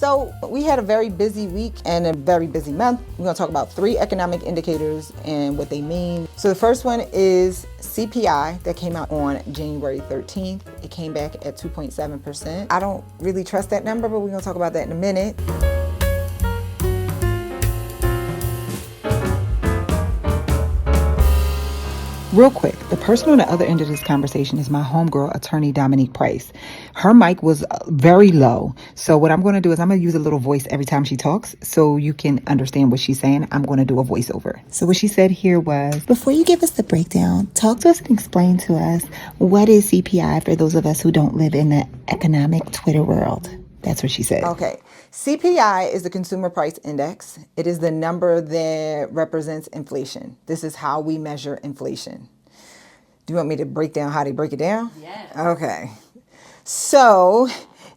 So we had a very busy week and a very busy month. We're going to talk about 3 economic indicators and what they mean. So the first one is CPI that came out on January 13th. It came back at 2.7%. I don't really trust that number, but we're going to talk about that in a minute. Real quick, the person on the other end of this conversation is my homegirl, attorney Dominique Price. Her mic was very low. So what I'm going to do is I'm going to use a little voice every time she talks so you can understand what she's saying. I'm going to do a voiceover. So what she said here was, before you give us the breakdown, talk to us and explain to us what is CPI for those of us who don't live in the economic Twitter world. That's what she said. Okay. CPI is the Consumer Price Index. It is the number that represents inflation. This is how we measure inflation. Do you want me to break down how they break it down? Yes. Okay. So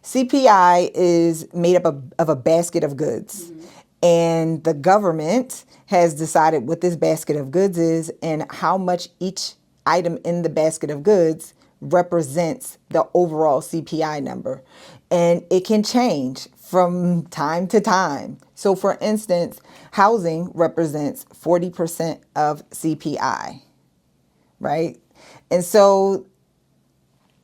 CPI is made up of a basket of goods. Mm-hmm. And the government has decided what this basket of goods is and how much each item in the basket of goods represents the overall CPI number. And it can change from time to time. So for instance, housing represents 40% of CPI, right? And so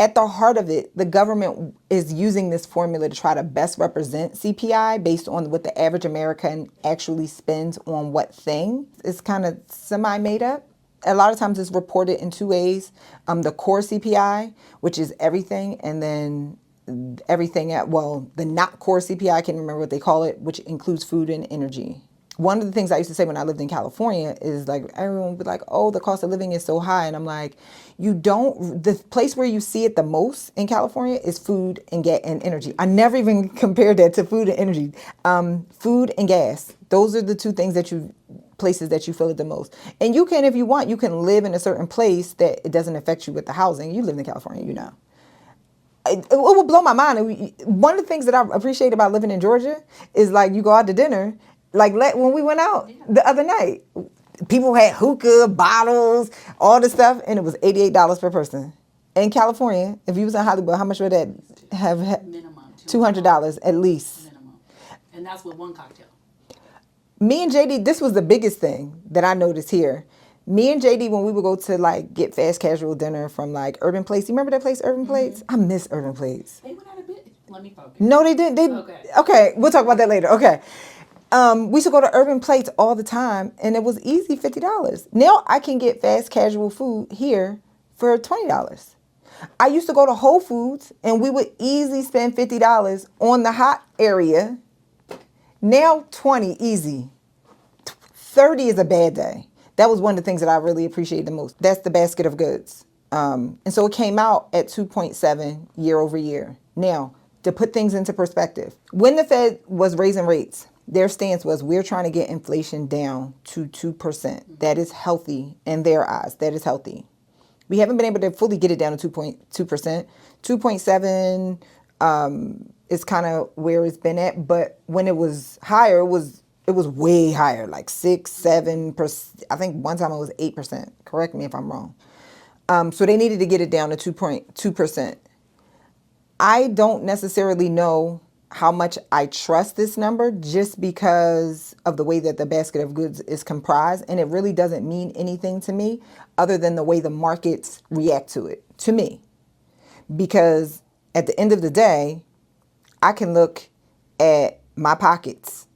at the heart of it, the government is using this formula to try to best represent CPI based on what the average American actually spends on what thing. It's kind of semi-made up. A lot of times it's reported in 2 ways. The core CPI, which is everything, and then everything the not core CPI, I can't remember what they call it, which includes food and energy. One of the things I used to say when I lived in California is like, everyone would be like, oh, the cost of living is so high. And I'm like, the place where you see it the most in California is food and energy. I never even compared that to food and energy. Food and gas. Those are the 2 things places that you feel it the most. And you can, if you want, you can live in a certain place that it doesn't affect you with the housing. You live in California, you know. It will blow my mind. One of the things that I appreciate about living in Georgia is like you go out to dinner, like when we went out the other night, people had hookah, bottles, all this stuff, and it was $88 per person. In California, if you was in Hollywood, how much would that have? Minimum $200 at least. Minimum. And that's with one cocktail. Me and JD, this was the biggest thing that I noticed here. Me and JD, when we would go to like get fast casual dinner from like Urban Place, you remember that place, Urban Place? I miss Urban Place. They went out a bit. Let me focus. No, they didn't. Okay, we'll talk about that later. Okay. We used to go to Urban Place all the time, and it was easy $50. Now I can get fast casual food here for $20. I used to go to Whole Foods, and we would easily spend $50 on the hot area. Now 20 easy. 30 is a bad day. That was one of the things that I really appreciated the most. That's the basket of goods. And so it came out at 2.7 year over year. Now, to put things into perspective, when the Fed was raising rates, their stance was we're trying to get inflation down to 2%. That is healthy in their eyes. That is healthy. We haven't been able to fully get it down to 2.2%. 2.7 is kind of where it's been at. But when it was higher, it was way higher, like 6-7%. I think one time it was 8%. Correct me if I'm wrong. So they needed to get it down to 2.2%. I don't necessarily know how much I trust this number just because of the way that the basket of goods is comprised. And it really doesn't mean anything to me other than the way the markets react to it, to me. Because at the end of the day, I can look at my pockets.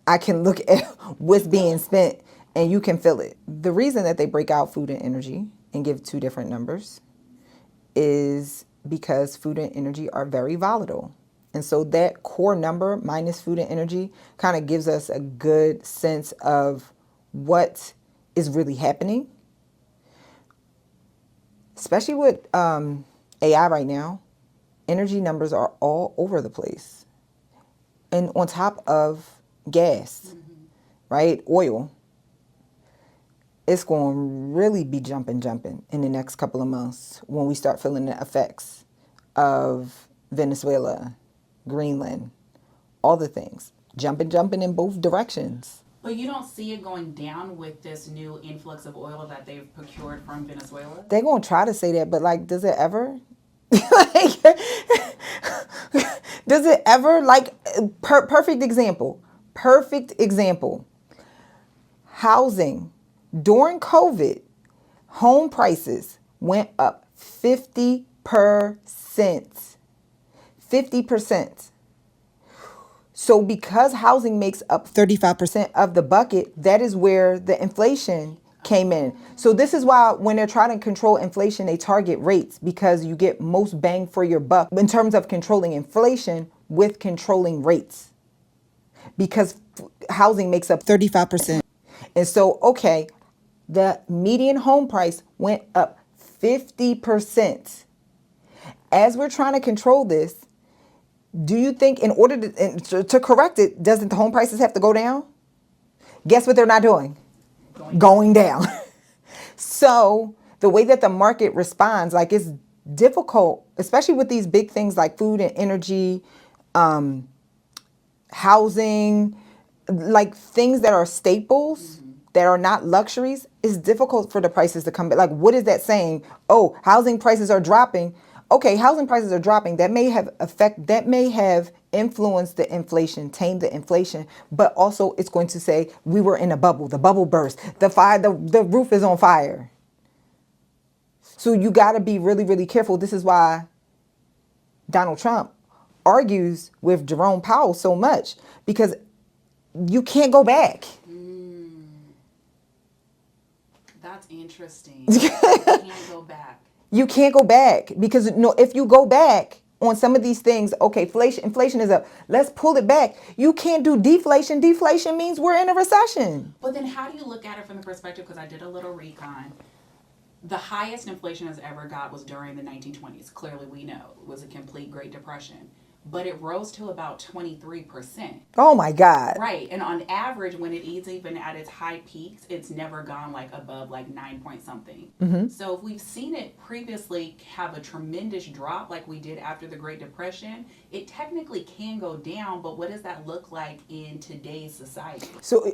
I can look at what's being spent and you can feel it. The reason that they break out food and energy and give 2 different numbers is because food and energy are very volatile. And so that core number minus food and energy kind of gives us a good sense of what is really happening. Especially with AI right now, energy numbers are all over the place. And on top of gas, right? Oil. It's going to really be jumping in the next couple of months when we start feeling the effects of Venezuela, Greenland, all the things. Jumping in both directions. But you don't see it going down with this new influx of oil that they've procured from Venezuela? They're going to try to say that, but like, does it ever? Like, does it ever, like, perfect example, housing during COVID, home prices went up 50%. 50%. So because housing makes up 35% of the bucket, that is where the inflation came in. So this is why when they're trying to control inflation, they target rates, because you get most bang for your buck in terms of controlling inflation with controlling rates. Because housing makes up 35%. And so, okay, the median home price went up 50%. As we're trying to control this, do you think in order to correct it, doesn't the home prices have to go down? Guess what they're not doing? Going down. So the way that the market responds, like, it's difficult, especially with these big things like food and energy, housing, like things that are staples, that are not luxuries. It's difficult for the prices to come back. Like, what is that saying? Oh, housing prices are dropping. Okay, housing prices are dropping. That may have influenced the inflation, tamed the inflation, but also it's going to say we were in a bubble. The bubble burst. The roof is on fire. So you got to be really, really careful. This is why Donald Trump argues with Jerome Powell so much, because you can't go back. That's interesting. You can't go back. You can't go back, because if you go back on some of these things, okay, inflation is up. Let's pull it back. You can't do deflation. Deflation means we're in a recession. But then how do you look at it from the perspective, because I did a little recon, the highest inflation has ever got was during the 1920s. Clearly we know it was a complete Great Depression. But it rose to about 23%. Oh my God. Right. And on average, when it is even at its high peaks, it's never gone like above like 9 point something. So if we've seen it previously have a tremendous drop like we did after the Great Depression, it technically can go down. But what does that look like in today's society? So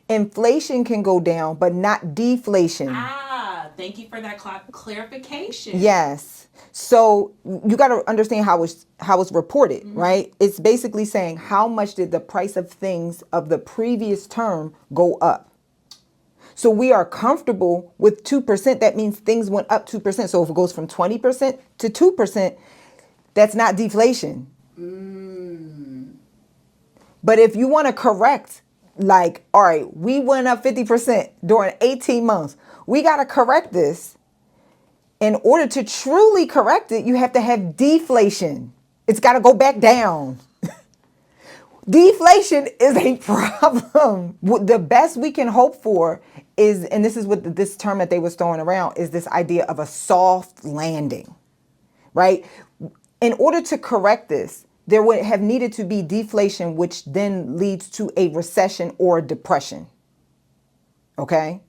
inflation can go down, but not deflation. Thank you for that clarification. Yes. So you got to understand how it's reported, right? It's basically saying how much did the price of things of the previous term go up. So we are comfortable with 2%. That means things went up 2%. So if it goes from 20% to 2%, that's not deflation. But if you want to correct, like, all right, we went up 50% during 18 months. We got to correct this. In order to truly correct it, you have to have deflation. It's got to go back down. Deflation is a problem. The best we can hope for is, and this is what this term that they was throwing around, is this idea of a soft landing, right? In order to correct this, there would have needed to be deflation, which then leads to a recession or a depression. Okay?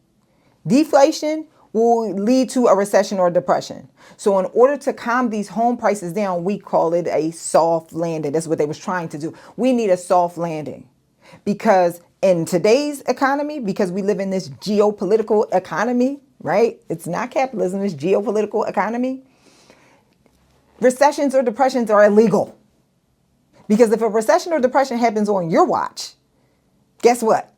Deflation will lead to a recession or depression. So in order to calm these home prices down, we call it a soft landing. That's what they was trying to do. We need a soft landing, because in today's economy, because we live in this geopolitical economy, right? It's not capitalism, it's geopolitical economy. Recessions or depressions are illegal. Because if a recession or depression happens on your watch, guess what?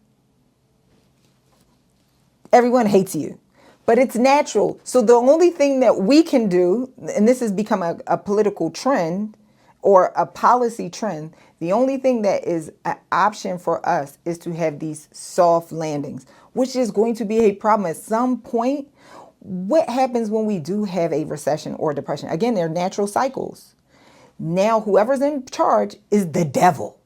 Everyone hates you. But it's natural. So the only thing that we can do, and this has become a political trend or a policy trend, the only thing that is an option for us is to have these soft landings, which is going to be a problem at some point. What happens when we do have a recession or depression? Again, they're natural cycles. Now, whoever's in charge is the devil.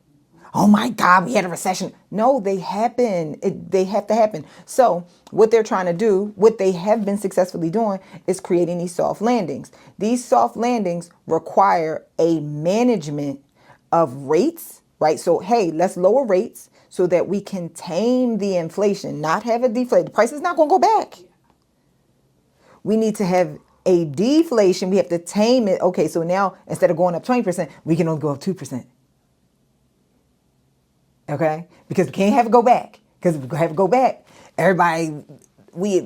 Oh my God, we had a recession. No, they happen. They have to happen. So what they're trying to do, what they have been successfully doing, is creating these soft landings. These soft landings require a management of rates, right? So, hey, let's lower rates so that we can tame the inflation, not have a deflate. The price is not going to go back. We need to have a deflation. We have to tame it. Okay, so now instead of going up 20%, we can only go up 2%. Okay? Because we can't have it go back. Because if we have it go back, everybody,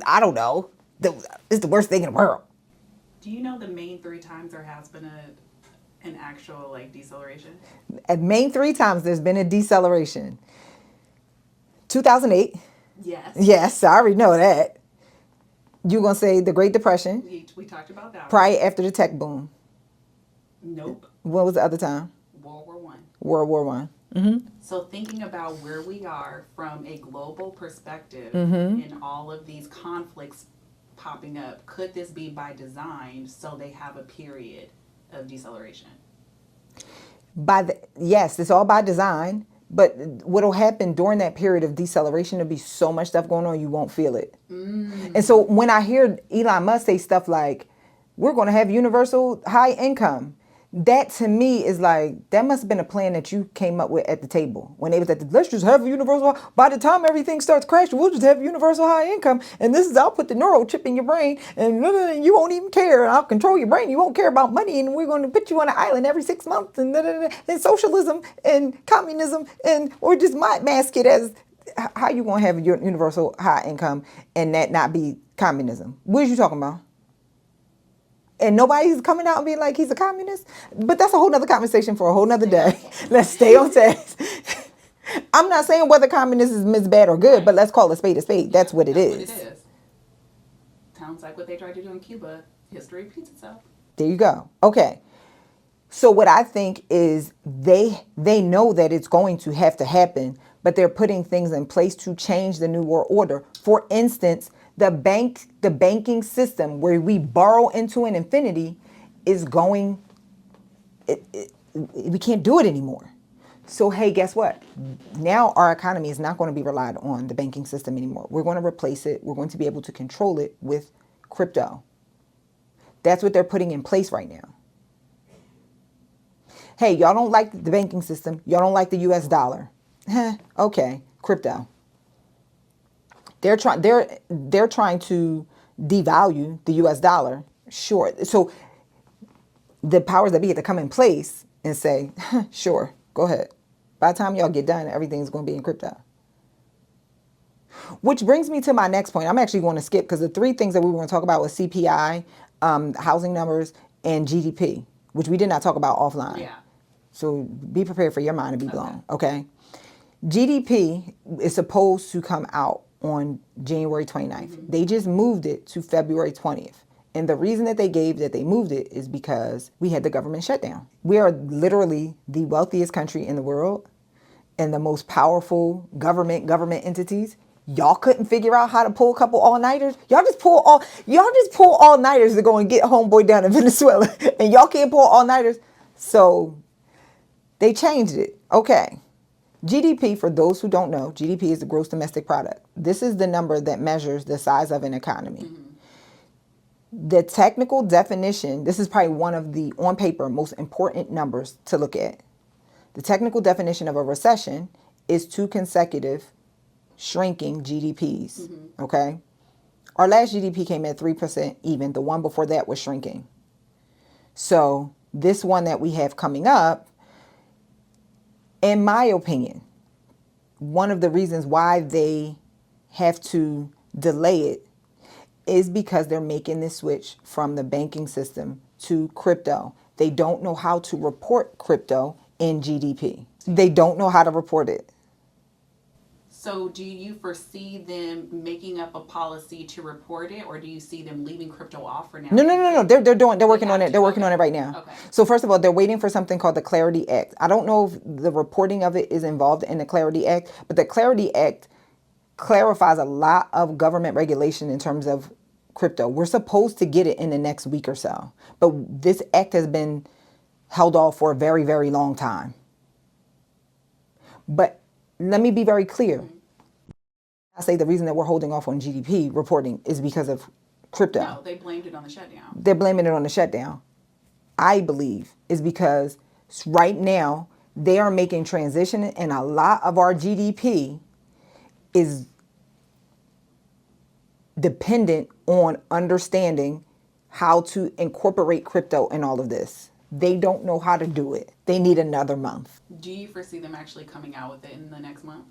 I don't know, it's the worst thing in the world. Do you know the main 3 times there has been an actual like deceleration? At main 3 times there's been a deceleration. 2008. Yes. Yes, I already know that. You're going to say the Great Depression. We talked about that. Probably after the tech boom. Nope. What was the other time? World War One. World War One. Mm-hmm. So thinking about where we are from a global perspective in all of these conflicts popping up, could this be by design so they have a period of deceleration? Yes, it's all by design. But what'll happen during that period of deceleration, there'll be so much stuff going on, you won't feel it. And so when I hear Elon Musk say stuff like, we're going to have universal high income, that to me is like, that must have been a plan that you came up with at the table. When they was at let's just have a universal, by the time everything starts crashing, we'll just have universal high income. And this is, I'll put the neural chip in your brain and you won't even care. And I'll control your brain. You won't care about money. And we're going to put you on an island every 6 months. And socialism and communism or just mask it as how you going to have your universal high income and that not be communism. What are you talking about? And nobody's coming out and being like he's a communist. But that's a whole nother conversation for a whole nother day. Let's stay on task. I'm not saying whether communism is bad or good, but let's call a spade a spade. That's what it is. What it is. Sounds like what they tried to do in Cuba. History repeats itself. There you go. Okay. So what I think is they know that it's going to have to happen, but they're putting things in place to change the New World Order. For instance, the banking system where we borrow into an infinity is going, we can't do it anymore. So, hey, guess what? Now our economy is not going to be relied on the banking system anymore. We're going to replace it. We're going to be able to control it with crypto. That's what they're putting in place right now. Hey, y'all don't like the banking system. Y'all don't like the US dollar. Okay, crypto. They're trying to devalue the US dollar. Sure. So the powers that be have to come in place and say, sure, go ahead. By the time y'all get done, everything's going to be in crypto. Which brings me to my next point. I'm actually going to skip because the 3 things that we were going to talk about was CPI, housing numbers, and GDP, which we did not talk about offline. Yeah. So be prepared for your mind to be blown, okay? GDP is supposed to come out on January 29th. They just moved it to February 20th. And the reason that they moved it is because we had the government shutdown. We are literally the wealthiest country in the world and the most powerful government entities. Y'all couldn't figure out how to pull a couple all-nighters. Y'all just pull all-nighters to go and get homeboy down in Venezuela. And y'all can't pull all-nighters. So they changed it. Okay. GDP, for those who don't know, GDP is the gross domestic product. This is the number that measures the size of an economy. The technical definition, this is probably one of the, on paper, most important numbers to look at. The technical definition of a recession is 2 consecutive shrinking GDPs, okay? Our last GDP came at 3% even. The one before that was shrinking. So this one that we have coming up, in my opinion, one of the reasons why they have to delay it is because they're making this switch from the banking system to crypto. They don't know how to report crypto in GDP. They don't know how to report it. So do you foresee them making up a policy to report it, or do you see them leaving crypto off for now? No. They're working on it. They're working on it right now. Okay. So first of all, they're waiting for something called the Clarity Act. I don't know if the reporting of it is involved in the Clarity Act, but the Clarity Act clarifies a lot of government regulation in terms of crypto. We're supposed to get it in the next week or so, but this act has been held off for a very, very long time. But let me be very clear. I say the reason that we're holding off on GDP reporting is because of crypto. No, they blamed it on the shutdown. They're blaming it on the shutdown. I believe is because right now they are making transition and a lot of our GDP is dependent on understanding how to incorporate crypto in all of this. They don't know how to do it. They need another month. Do you foresee them actually coming out with it in the next month?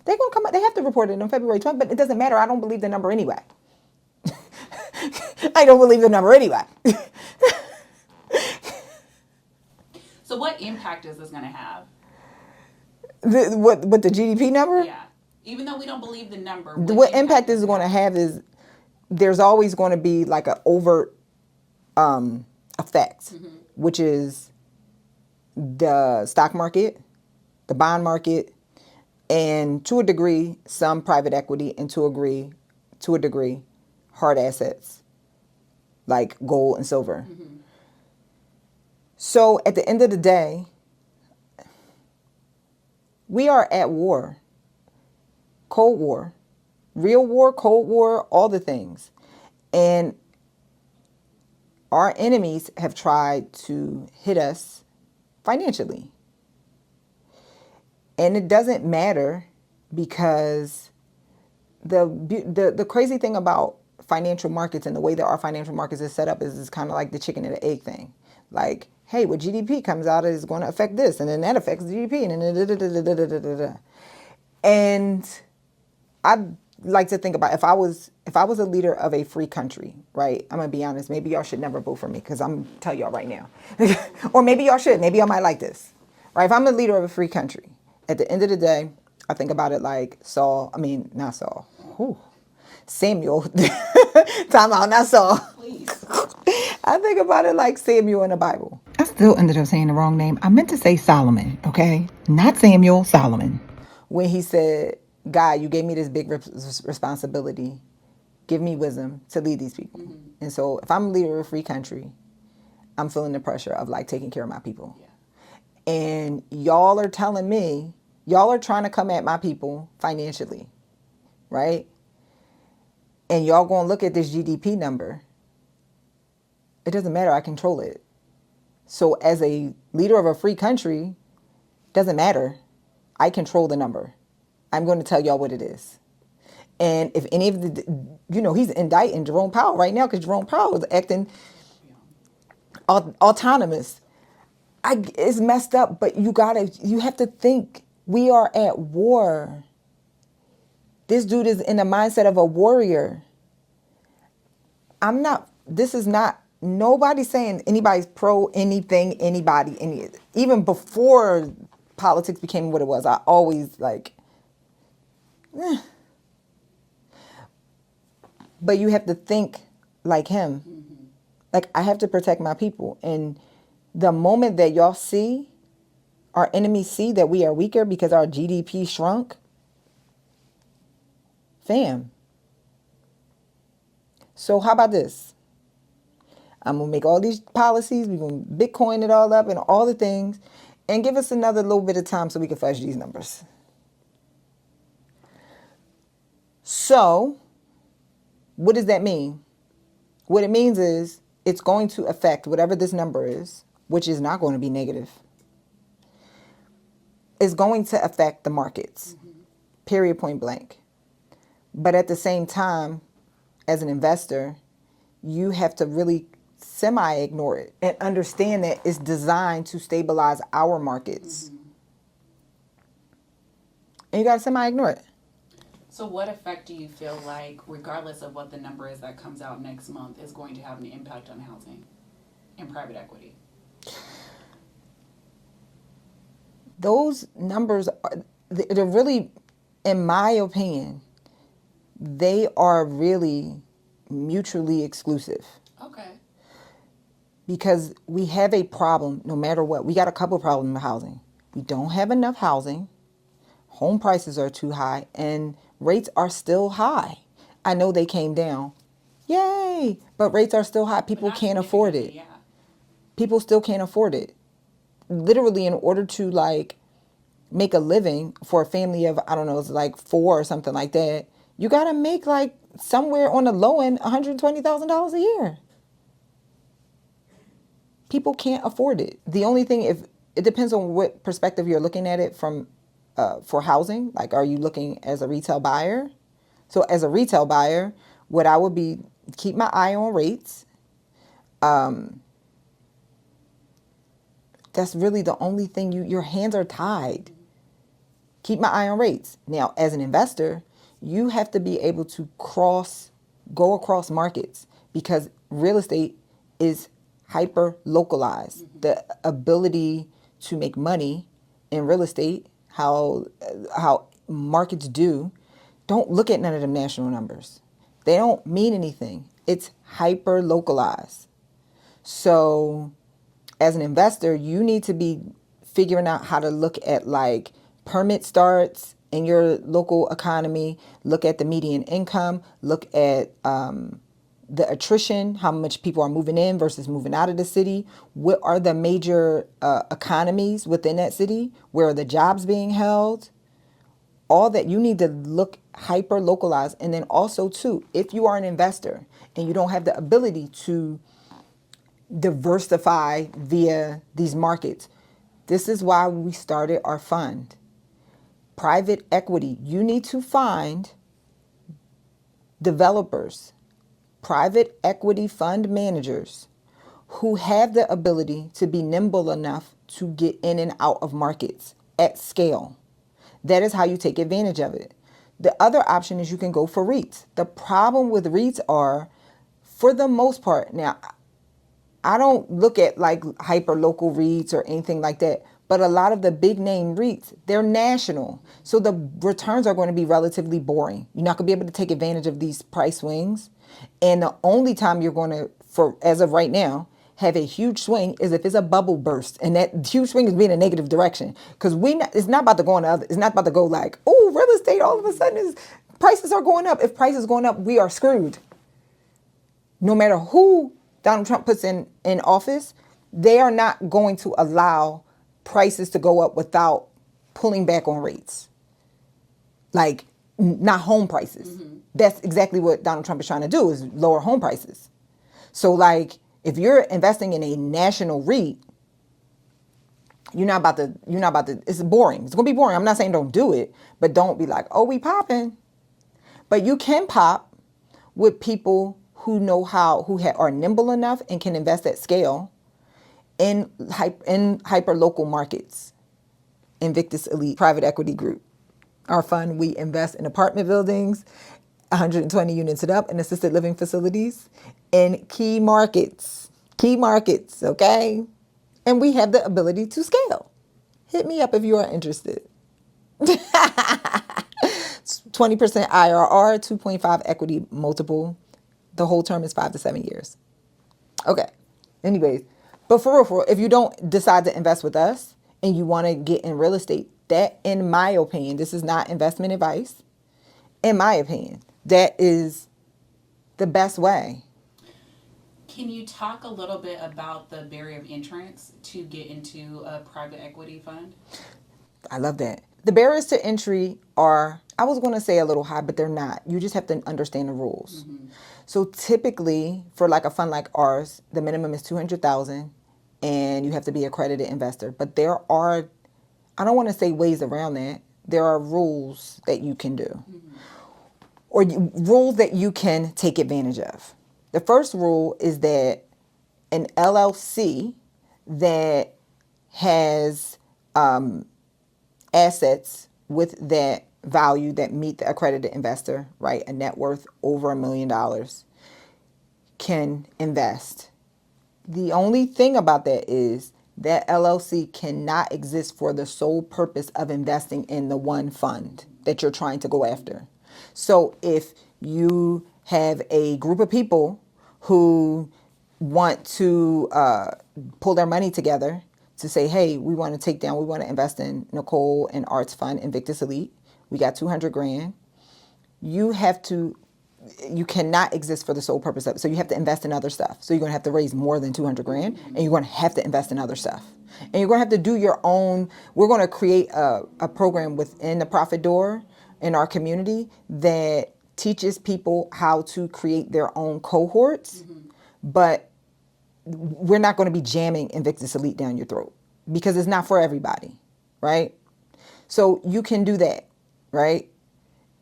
They're going to come out. They have to report it on February 20th, but it doesn't matter. I don't believe the number anyway. I don't believe the number anyway. impact is this going to have? What the GDP number? Yeah. Even though we don't believe the number, What impact is going to have is there's always going to be like an overt effect, which is the stock market, the bond market, and to a degree, some private equity, and to a degree, hard assets like gold and silver. So at the end of the day, we are at war. Cold War, real war, Cold War, all the things. And our enemies have tried to hit us financially. And it doesn't matter because the crazy thing about financial markets and the way that our financial markets is set up is it's kind of like the chicken and the egg thing. Like, hey, what GDP comes out is going to affect this, and then that affects GDP, and then da-da-da-da-da-da-da-da. And I'd like to think about if I was a leader of a free country, right? I'm gonna be honest. Maybe y'all should never vote for me because I'm gonna tell y'all right now, or maybe y'all should. Maybe y'all might like this, right? If I'm a leader of a free country, at the end of the day, I think about it like Saul. I mean, not Saul. Whew. Samuel. Time out, not Saul. Please. I think about it like Samuel in the Bible. I still ended up saying the wrong name. I meant to say Solomon, okay? Not Samuel, Solomon. When he said, God, you gave me this big responsibility. Give me wisdom to lead these people. And so if I'm a leader of a free country, I'm feeling the pressure of like taking care of my people. Yeah. And y'all are telling me, y'all are trying to come at my people financially, right? And y'all gonna look at this GDP number. It doesn't matter, I control it. So as a leader of a free country, doesn't matter. I control the number. I'm going to tell y'all what it is. And if any of the, he's indicting Jerome Powell right now because Jerome Powell is acting autonomous. It's messed up, but you have to think we are at war. This dude is in the mindset of a warrior. Nobody's saying anybody's pro anything, anybody, even before politics became what it was, I always but you have to think like him. Like, I have to protect my people. And the moment that y'all see, our enemies see that we are weaker because our GDP shrunk, fam. So how about this? I'm going to make all these policies. We're going to Bitcoin it all up and all the things. And give us another little bit of time so we can fudge these numbers. So, what does that mean? What it means is it's going to affect whatever this number is, which is not going to be negative. It's going to affect the markets, period, point blank. But at the same time, as an investor, you have to really semi-ignore it and understand that it's designed to stabilize our markets. And you got to semi-ignore it. So what effect do you feel like, regardless of what the number is that comes out next month, is going to have an impact on housing and private equity? Those numbers, they're really, in my opinion, they are really mutually exclusive. Okay. Because we have a problem no matter what. We got a couple problems with housing. We don't have enough housing. Home prices are too high and rates are still high. I know they came down. Yay! But rates are still high. People can't afford it. Yeah. People still can't afford it. Literally, in order to make a living for a family of, I don't know, it's like 4 or something like that, you got to make somewhere on the low end $120,000 a year. People can't afford it. The only thing, if it depends on what perspective you're looking at it from, for housing. Like, are you looking as a retail buyer? So as a retail buyer, what I would be, keep my eye on rates. That's really the only thing your hands are tied. Keep my eye on rates. Now, as an investor, you have to be able to go across markets because real estate is hyper localized. The ability to make money in real estate, how markets do, don't look at none of them national numbers. They don't mean anything. It's hyper localized. So as an investor, you need to be figuring out how to look at like permit starts in your local economy, look at the median income, look at the attrition, how much people are moving in versus moving out of the city. What are the major economies within that city? Where are the jobs being held? All that you need to look hyper localized. And then also too, if you are an investor and you don't have the ability to diversify via these markets, this is why we started our fund. Private equity. You need to find developers, private equity fund managers who have the ability to be nimble enough to get in and out of markets at scale. That is how you take advantage of it. The other option is you can go for REITs. The problem with REITs are, for the most part, now, I don't look at like hyper local REITs or anything like that, but a lot of the big name REITs, they're national. So the returns are going to be relatively boring. You're not going to be able to take advantage of these price swings. And the only time you're going to, for as of right now, have a huge swing is if it's a bubble burst, and that huge swing is being a negative direction. Because it's not about to go on the other. It's not about to go like, oh, real estate all of a sudden prices are going up. If prices going up, we are screwed. No matter who Donald Trump puts in office, they are not going to allow prices to go up without pulling back on rates. Like, not home prices. Mm-hmm. That's exactly what Donald Trump is trying to do, is lower home prices. So like, if you're investing in a national REIT, you're not about to, it's boring. It's going to be boring. I'm not saying don't do it, but don't be like, oh, we popping. But you can pop with people who know how, are nimble enough and can invest at scale in hyper local markets. Invictus Elite Private Equity Group. Our fund, we invest in apartment buildings, 120 units and up, in assisted living facilities in key markets, okay? And we have the ability to scale. Hit me up if you are interested. 20% IRR, 2.5 equity multiple. The whole term is 5 to 7 years. Okay. Anyways, but for real, if you don't decide to invest with us and you want to get in real estate, that, in my opinion, this is not investment advice. In my opinion, that is the best way. Can you talk a little bit about the barrier of entrance to get into a private equity fund? I love that. The barriers to entry are, I was going to say a little high, but they're not. You just have to understand the rules. Mm-hmm. So typically, for like a fund like ours, the minimum is $200,000, and you have to be an accredited investor. But there are, I don't want to say ways around that. There are rules that you can do, mm-hmm. or rules that you can take advantage of. The first rule is that an LLC that has assets with that value that meet the accredited investor, right, a net worth over $1 million, can invest. The only thing about that is that LLC cannot exist for the sole purpose of investing in the one fund that you're trying to go after. So if you have a group of people who want to pull their money together to say, hey, we want to invest in Nicole and Art's fund, Invictus Elite. We got $200,000. You cannot exist for the sole purpose of it. So you have to invest in other stuff. So you're going to have to raise more than $200,000, and you're going to have to invest in other stuff. And you're going to have to do your own. We're going to create a program within the Profit Door in our community that teaches people how to create their own cohorts, mm-hmm. but we're not going to be jamming Invictus Elite down your throat because it's not for everybody, right? So you can do that, right?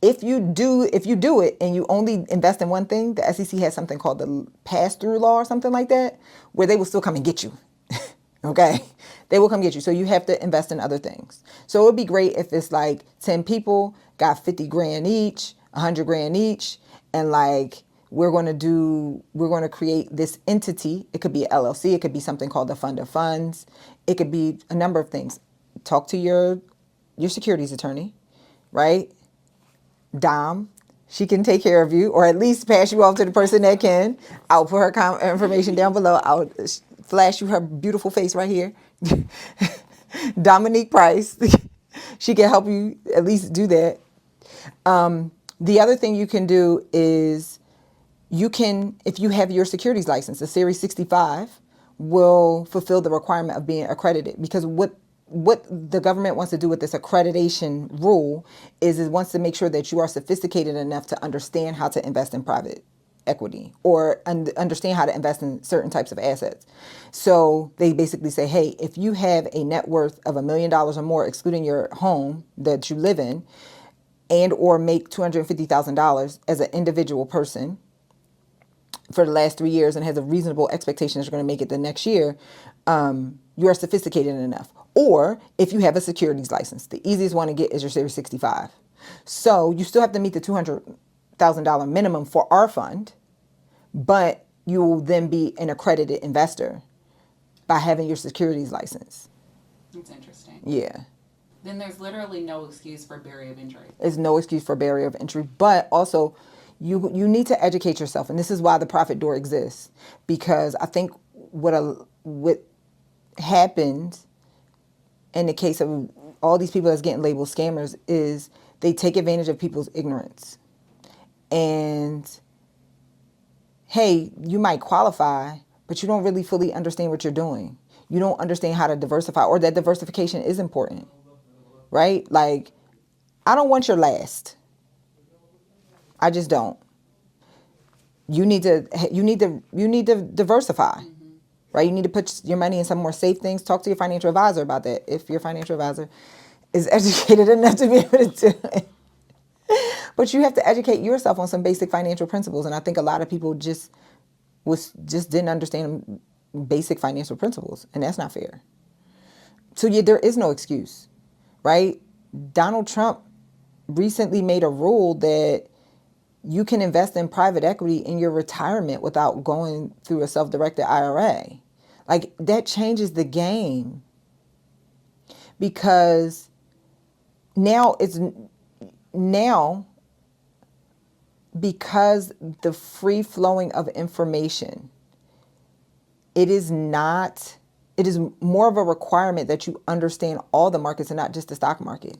If you do it and you only invest in one thing, the SEC has something called the pass-through law or something like that, where they will still come and get you. Okay? They will come get you. So you have to invest in other things. So it would be great if it's like 10 people got $50,000 each, $100,000 each, and like we're going to create this entity. It could be an LLC. It could be something called a fund of funds. It could be a number of things. Talk to your securities attorney, right? Dom. She can take care of you, or at least pass you off to the person that can. I'll put her information down below. I'll flash you her beautiful face right here. Dominique Price. She can help you at least do that. The other thing you can do is if you have your securities license, the Series 65 will fulfill the requirement of being accredited, because what the government wants to do with this accreditation rule is it wants to make sure that you are sophisticated enough to understand how to invest in private equity or understand how to invest in certain types of assets. So they basically say, hey, if you have a net worth of $1 million or more, excluding your home that you live in, and or make $250,000 as an individual person for the last 3 years and has a reasonable expectation that you're going to make it the next year, you are sophisticated enough. Or if you have a securities license, the easiest one to get is your Series 65. So you still have to meet the $200,000 minimum for our fund, but you will then be an accredited investor by having your securities license. That's interesting. Yeah. Then there's literally no excuse for barrier of entry. There's no excuse for barrier of entry, but also you need to educate yourself, and this is why the profit door exists. Because I think what happened in the case of all these people that's getting labeled scammers is they take advantage of people's ignorance. And hey, you might qualify, but you don't really fully understand what you're doing. You don't understand how to diversify, or that diversification is important, right? Like, I don't want your last. I just don't. You need to diversify, right? You need to put your money in some more safe things. Talk to your financial advisor about that, if your financial advisor is educated enough to be able to do it. But you have to educate yourself on some basic financial principles, and I think a lot of people just didn't understand basic financial principles, and that's not fair. So yeah, there is no excuse, right? Donald Trump recently made a rule that you can invest in private equity in your retirement without going through a self-directed IRA. Like, that changes the game, because now because the free flowing of information, it is more of a requirement that you understand all the markets and not just the stock market.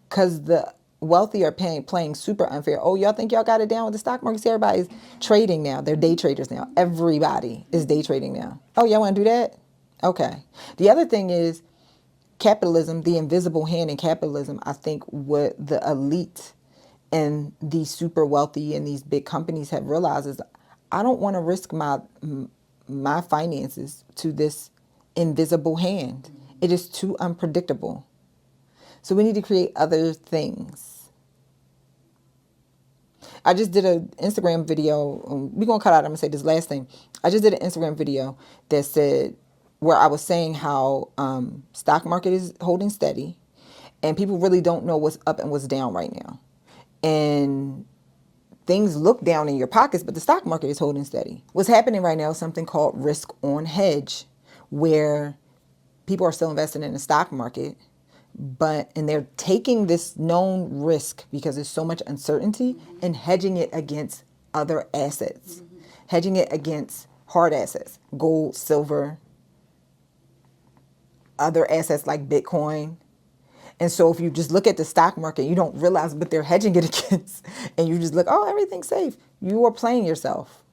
Because the wealthy are playing super unfair. Oh, y'all think y'all got it down with the stock market? See, everybody's trading now. They're day traders now. Everybody is day trading now. Oh, y'all want to do that? Okay. The other thing is capitalism, the invisible hand in capitalism. I think what the elite and the super wealthy and these big companies have realized is, I don't want to risk my finances to this invisible hand. It is too unpredictable. So we need to create other things. I just did an Instagram video. We're going to cut out, I'm going to say this last thing. I just did an Instagram video that said, where I was saying how stock market is holding steady and people really don't know what's up and what's down right now. And things look down in your pockets, but the stock market is holding steady. What's happening right now is something called risk on hedge, where people are still investing in the stock market, and they're taking this known risk because there's so much uncertainty and hedging it against other assets, hedging it against hard assets, gold, silver, other assets like Bitcoin. And so if you just look at the stock market, you don't realize what they're hedging it against, and you just look, oh, everything's safe. You are playing yourself.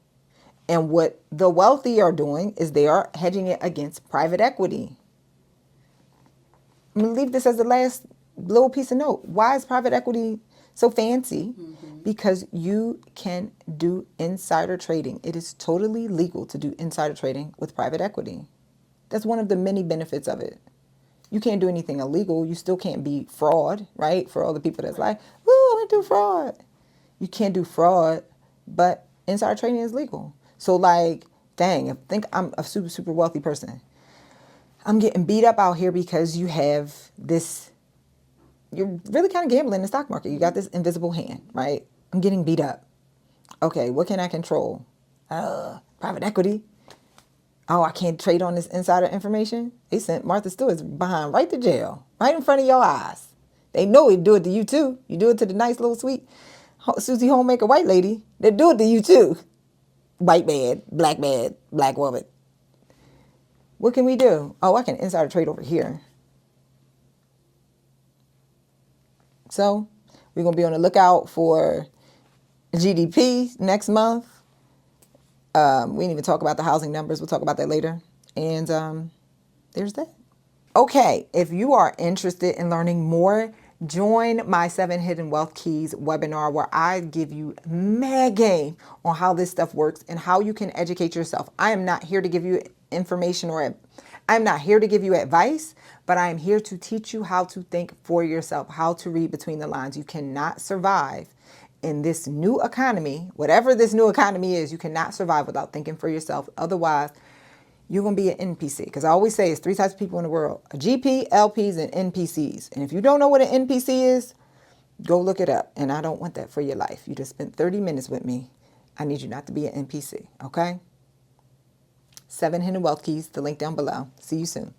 And what the wealthy are doing is they are hedging it against private equity. I'm going to leave this as the last little piece of note. Why is private equity so fancy? Because you can do insider trading. It is totally legal to do insider trading with private equity. That's one of the many benefits of it. You can't do anything illegal. You still can't be fraud, right? For all the people that's like, "Ooh, I want to do fraud." You can't do fraud, but insider trading is legal. So like, dang, I think I'm a super, super wealthy person. I'm getting beat up out here because you have this, you're really kind of gambling in the stock market. You got this invisible hand, right? I'm getting beat up. Okay, what can I control? Private equity. Oh, I can't trade on this insider information. They sent Martha Stewart's behind right to jail, right in front of your eyes. They know he'd do it to you too. You do it to the nice little sweet Susie Homemaker white lady. They do it to you too. White man, black woman. What can we do? Oh, I can insider trade over here. So we're going to be on the lookout for GDP next month. We didn't even talk about the housing numbers. We'll talk about that later. And there's that. Okay, if you are interested in learning more, join my 7 Hidden Wealth Keys webinar where I give you mad game on how this stuff works and how you can educate yourself. I am not here to give you information or I'm not here to give you advice, but I am here to teach you how to think for yourself, how to read between the lines. You cannot survive in this new economy, whatever this new economy is, you cannot survive without thinking for yourself. Otherwise, you're going to be an NPC. Because I always say it's 3 types of people in the world: a GP, LPs, and NPCs. And if you don't know what an NPC is, go look it up. And I don't want that for your life. You just spent 30 minutes with me. I need you not to be an NPC, okay? 7 Hidden Wealth Keys, the link down below. See you soon.